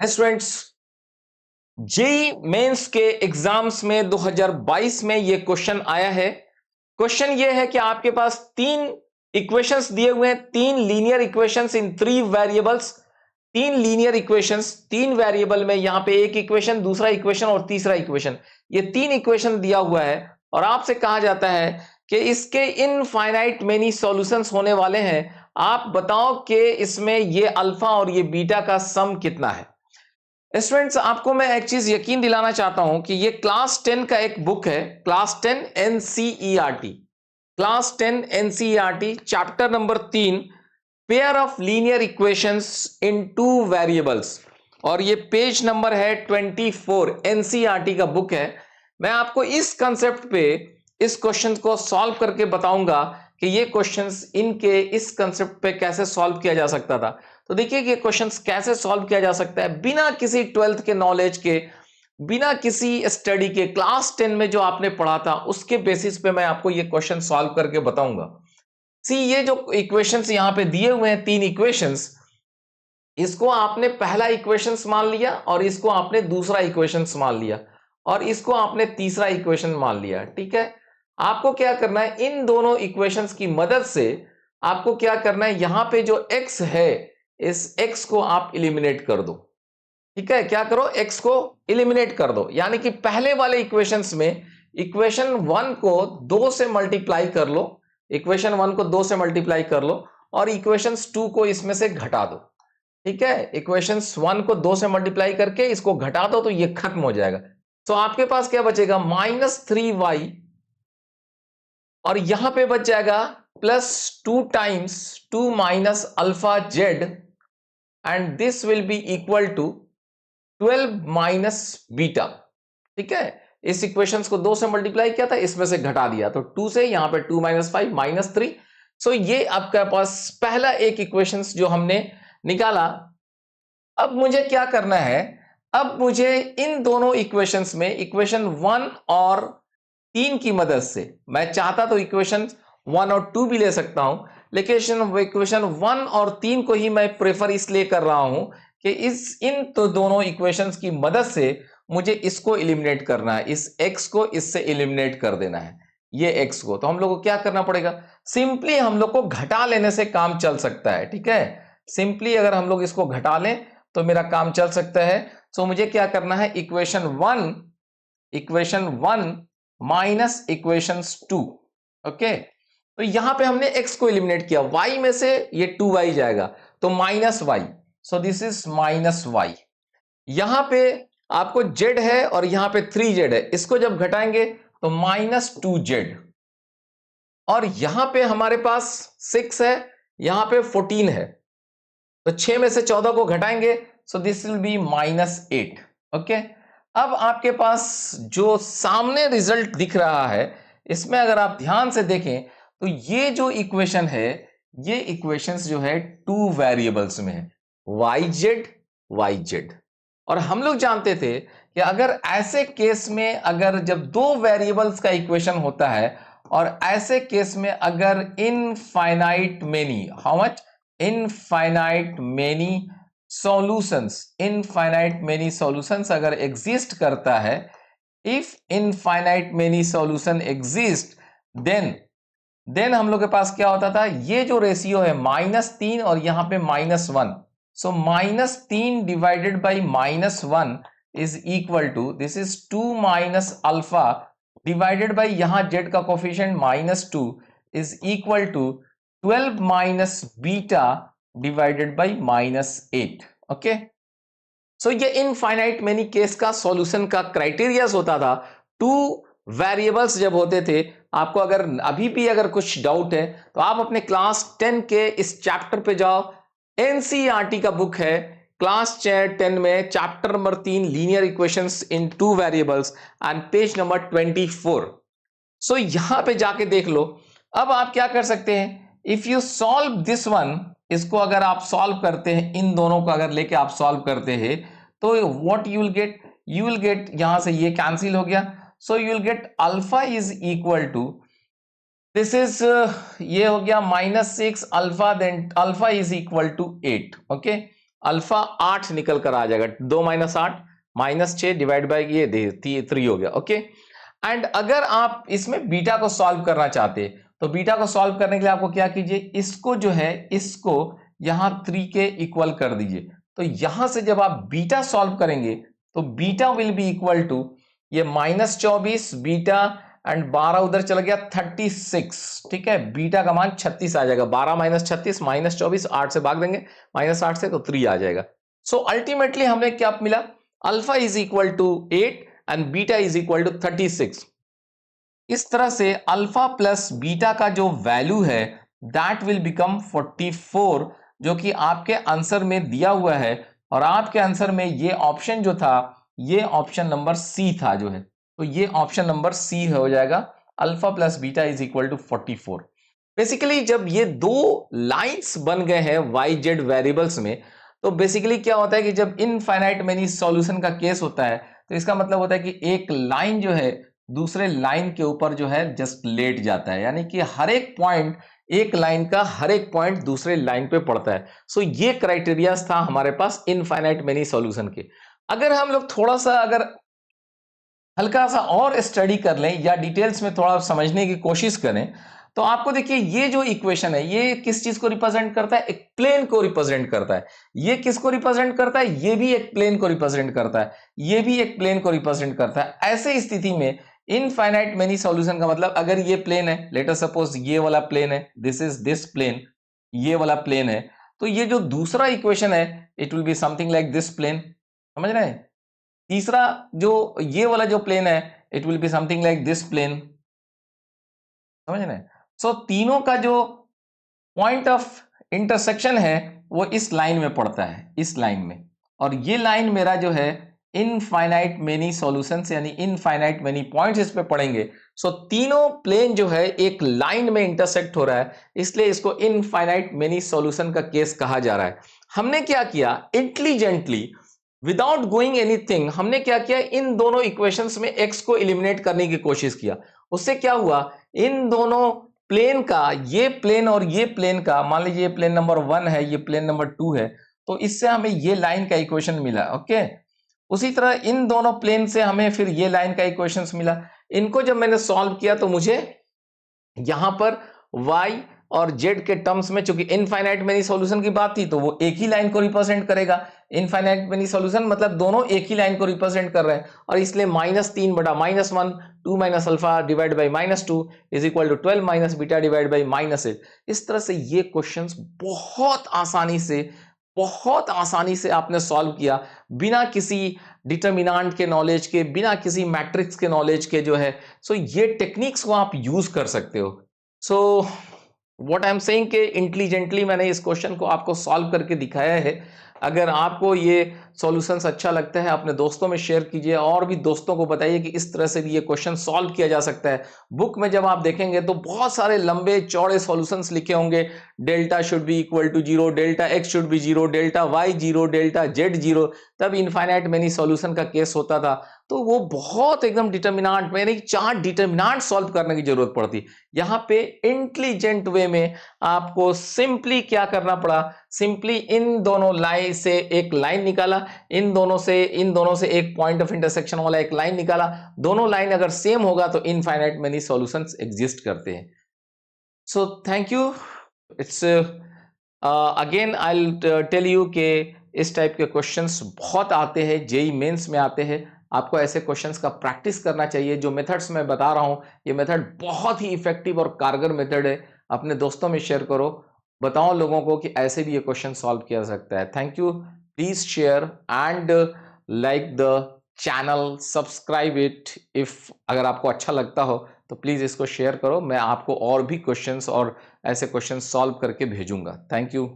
Students, JEE mains के exams में 2022 में यह क्वेश्चन आया है। क्वेश्चन यह है कि आपके पास तीन इक्वेशंस दिए हुए हैं, तीन लीनियर इक्वेशंस इन 3 वेरिएबल्स। तीन लीनियर इक्वेशंस, तीन वेरिएबल में यहां पे एक इक्वेशन, दूसरा इक्वेशन और तीसरा इक्वेशन, ये तीन इक्वेशन दिया हुआ है और आपसे कहा जाता है कि इसके इनफाइनाइट मेनी सॉल्यूशंस होने वाले हैं। आप बताओ कि इसमें ये अल्फा और ये बीटा का सम कितना है। स्टूडेंट्स, आपको मैं एक चीज यकीन दिलाना चाहता हूं कि ये क्लास 10 का एक बुक है, class 10 NCERT, class 10 NCERT chapter number 3, pair of linear equations in 2 variables, और ये पेज नंबर है 24, एनसीईआरटी का बुक है। मैं आपको इस कंसेप्ट पे इस क्वेश्चन को सॉल्व करके बताऊंगा कि ये क्वेश्चंस इनके इस कंसेप्ट पे कैसे सॉल्व किया जा सकता था। तो देखिए कि क्वेश्चंस कैसे सॉल्व किया जा सकता है बिना किसी 12th के नॉलेज के, बिना किसी स्टडी के। क्लास 10 में जो आपने पढ़ा था उसके बेसिस पे मैं आपको ये क्वेश्चन सॉल्व करके बताऊंगा। सी, ये जो इक्वेशंस यहां पे दिए हुए हैं, तीन इक्वेशंस, इसको आपने पहला इक्वेशंस मान लिया और इसको आपने दूसरा इक्वेशंस मान लिया और इसको आपने तीसरा इक्वेशन मान लिया। ठीक है, आपको क्या करना है, इन दोनों इक्वेशंस की मदद से आपको क्या करना है, यहां पे जो x है इस x को आप इलिमिनेट कर दो। ठीक है, क्या करो, x को इलिमिनेट कर दो, यानी कि पहले वाले इक्वेशंस में इक्वेशन 1 को 2 से मल्टीप्लाई कर लो, इक्वेशन 1 को 2 से मल्टीप्लाई कर लो और इक्वेशंस 2 को इसमें से घटा दो। ठीक है, इक्वेशंस 1 को 2 से मल्टीप्लाई करके इसको घटा दो तो ये खत्म हो जाएगा। तो आपके पास क्या बचेगा, -3y, और यहां पे बच जाएगा +2 times 2 minus alpha z, and this will be equal to 12 minus beta. ठीक है, इस इक्वेशंस को 2 से मल्टीप्लाई किया था, इसमें से घटा दिया तो 2 से, यहां पे 2 - 5 -3। सो ये आपके पास पहला एक इक्वेशंस जो हमने निकाला। अब मुझे क्या करना है, अब मुझे इन दोनों इक्वेशंस में इक्वेशन 1 और 3 की मदद से, मैं चाहता तो इक्वेशन 1 और 2 भी ले सकता हूं, लेकिन इक्वेशन 1 और 3 को ही मैं प्रेफर इसलिए कर रहा हूं कि इन तो दोनों इक्वेशंस की मदद से मुझे इसको एलिमिनेट करना है, इस x को इससे एलिमिनेट कर देना है, ये x को। तो हम लोग को क्या करना पड़ेगा, सिंपली हम लोग को घटा लेने से काम चल सकता है। ठीक है, सिंपली अगर हम लोग इसको घटा लें तो मेरा काम चल सकता है। सो मुझे क्या करना है, इक्वेशन 1 माइनस इक्वेशंस 2। ओके, तो यहां पे हमने x को एलिमिनेट किया, y में से ये 2y जाएगा तो -y, so this is -y। यहां पे आपको z है और यहां पे 3z है, इसको जब घटाएंगे तो -2z, और यहां पे हमारे पास 6 है, यहां पे 14 है, तो 6 में से 14 को घटाएंगे, so this will B -8। Okay, अब आपके पास जो सामने रिजल्ट दिख रहा है, इसमें अगर आप ध्यान से देखें तो ये जो इक्वेशन है, ये इक्वेशंस जो है 2 वेरिएबल्स में है, yz। और हम लोग जानते थे कि अगर ऐसे केस में, अगर जब 2 वेरिएबल्स का इक्वेशन होता है और ऐसे केस में अगर infinite many, how much, infinite many solutions अगर एग्जिस्ट करता है, if infinite many solution exist, then हम लोग के पास क्या होता था, ये जो रेशियो है -3 और यहां पे -1, so -3 divided by -1 is equal to, this is 2 minus alpha divided by, यहां जेड का coefficient -2 is equal to 12 minus beta divided by -8। Okay, so ये इनफाइनाइट मेनी केस का सॉल्यूशन का क्राइटेरिया होता था। 2 वेरिएबल्स जब होते थे, आपको अगर अभी भी अगर कुछ डाउट है तो आप अपने क्लास 10 के इस चैप्टर पे जाओ, एनसीईआरटी का बुक है, क्लास 10 में chapter number 3, linear equations in 2 variables, and page number 24। सो यहां पे जाके देख लो। अब आप क्या कर सकते हैं, if you solve this one, इसको अगर आप सॉल्व करते हैं, इन दोनों को अगर लेके आप सॉल्व करते हैं तो व्हाट यू विल गेट, यहां से ये कैंसिल हो गया, so you will get alpha is equal to, this is, ये हो गया -6 alpha, then alpha is equal to 8। Okay, alpha 8 निकल कर आ जाएगा। 2 माइनस 8 माइनस 6 डिवाइड बाई ये 3 हो गया। ओके, एंड अगर आप इसमें बीटा को सॉल्व करना चाहते तो बीटा को सॉल्व करने के लिए आपको क्या कीजिए, इसको जो है इसको यहां 3 के इक्वल कर दीजिए। तो यहां से जब आप बीटा सॉल्व करेंगे तो beta will be equal to ये -24 बीटा एंड 12 उधर चला गया 36। ठीक है, बीटा का मान 36 आ जाएगा। 12 माइनस 36 -24, 8 से भाग देंगे -8 से तो 3 आ जाएगा। सो अल्टीमेटली हमें क्या मिला, alpha is equal to 8 and beta is equal to 36। इस तरह से अल्फा प्लस बीटा का जो वैल्यू है दैट विल बिकम 44, जो कि आपके आंसर में दिया हुआ है। और आपके आंसर में ये ऑप्शन जो था ये ऑप्शन नंबर सी था जो है, तो ये ऑप्शन नंबर सी हो जाएगा, alpha plus beta is equal to 44। Basically जब ये दो लाइंस बन गए हैं वाई जेड वेरिएबल्स में, तो बेसिकली क्या होता है कि जब इनफाइनाइट मेनी सॉल्यूशन का केस होता है तो इसका मतलब होता है कि एक लाइन जो है दूसरे लाइन के ऊपर जो है जस्ट लेट जाता है, यानी कि हर एक पॉइंट, एक लाइन का हर एक पॉइंट दूसरे लाइन पे पड़ता है। सो ये क्राइटेरिया था हमारे पास इनफाइनाइट मेनी सॉल्यूशन के। अगर हम लोग थोड़ा सा अगर हल्का सा और स्टडी कर लें या डिटेल्स में थोड़ा समझने की कोशिश करें तो आपको देखिए ये जो इक्वेशन है ये किस चीज को रिप्रेजेंट करता है, एक प्लेन को रिप्रेजेंट करता है। ये किसको रिप्रेजेंट करता है, ये भी एक प्लेन को रिप्रेजेंट करता है, ये भी एक प्लेन को रिप्रेजेंट करता है। ऐसे स्थिति में इनफाइनाइट मेनी सॉल्यूशन का मतलब, अगर ये प्लेन है, लेट अस सपोज ये वाला प्लेन है, दिस इज दिस प्लेन, ये वाला प्लेन है, तो ये जो दूसरा इक्वेशन है it will be something like this plane. समझ रहे हैं? तीसरा जो ये वाला जो प्लेन है it will be something like this plane. समझ रहे हैं? सो तीनों का जो पॉइंट ऑफ इंटरसेक्शन है वो इस लाइन में पड़ता है, इस लाइन में। और ये लाइन मेरा जो है इनफाइनाइट मेनी सॉल्यूशंस यानी इनफाइनाइट मेनी पॉइंट्स इस पे पड़ेंगे। सो तीनों प्लेन जो है एक लाइन में इंटरसेक्ट हो रहा है, इसलिए इसको इनफाइनाइट मेनी सॉल्यूशन का केस कहा जा रहा है। हमने क्या किया, इंटेलिजेंटली विदाउट गोइंग एनीथिंग, हमने क्या किया, इन दोनों इक्वेशंस में x को एलिमिनेट करने की कोशिश किया। उससे क्या हुआ, इन दोनों प्लेन का, ये प्लेन और ये प्लेन का, मान लीजिए ये प्लेन नंबर 1 है, ये प्लेन नंबर 2 है, तो इससे हमें ये लाइन का इक्वेशन मिला। ओके, उसी तरह इन दोनों प्लेन से हमें फिर ये लाइन का इक्वेशन मिला। इनको जब मैंने सॉल्व किया तो मुझे यहां पर y और z के टर्म्स में, चूंकि इनफाइनाइट मेनी सॉल्यूशन की बात थी तो वो एक ही लाइन को रिप्रेजेंट करेगा। इनफाइनाइट मेनी सॉल्यूशन मतलब दोनों एक ही लाइन को रिप्रेजेंट कर रहे हैं, और इसलिए -3 बटा -1 2 minus alpha divide by -2 is equal to 12 minus beta divide by -8। इस तरह से ये क्वेश्चंस बहुत आसानी से आपने सॉल्व किया, बिना किसी डिटर्मिनेंट के नॉलेज के, बिना किसी मैट्रिक्स के नॉलेज के जो है। सो ये टेक्निक्स को आप यूज कर सकते हो। So what I am saying कि इंटेलिजेंटली मैंने इस क्वेश्चन को आपको सॉल्व करके दिखाया है। अगर आपको ये सॉल्यूशंस अच्छा लगता है अपने दोस्तों में शेयर कीजिए, और भी दोस्तों को बताइए कि इस तरह से भी ये क्वेश्चन सॉल्व किया जा सकता है। बुक में जब आप देखेंगे तो बहुत सारे लंबे चौड़े सॉल्यूशंस लिखे होंगे, delta should be equal to 0, delta x should be 0, delta y 0, delta z 0, तब इनफाइनाइट मेनी सॉल्यूशन का केस होता था। तो वो बहुत एकदम डिटर्मिनेंट, यानी 4 डिटर्मिनेंट सॉल्व करने की जरूरत पड़ती। यहाँ पे इंटेलिजेंट वे में आपको सिंपली क्या करना पड़ा, सिंपली इन दोनों लाइन से एक लाइन निकाला, इन दोनों से एक पॉइंट ऑफ इंटरसेक्शन वाला एक लाइन निकाला। दोनों लाइन अगर सेम होगा तो इनफाइनाइट मेनी सॉल्यूशंस एग्जिस्ट करते हैं। So thank you. It's again I will tell you कि इस टाइप के क्वेश्चंस बहुत आते हैं, जेई मेंस में आते हैं। आपको ऐसे क्वेश्चंस का प्रैक्टिस करना चाहिए। जो मेथड्स मैं बता रहा हूं ये मेथड बहुत ही इफेक्टिव और कारगर मेथड है। अपने दोस्तों में शेयर करो, बताओ लोगों को कि ऐसे भी ये क्वेश्चन सॉल्व किया जा सकता है। Thank you. Please share and like the channel, subscribe it if, अगर आपको अच्छा लगता हो तो प्लीज इसको शेयर करो। मैं आपको और भी क्वेश्चंस और ऐसे क्वेश्चंस सॉल्व करके भेजूंगा। Thank you.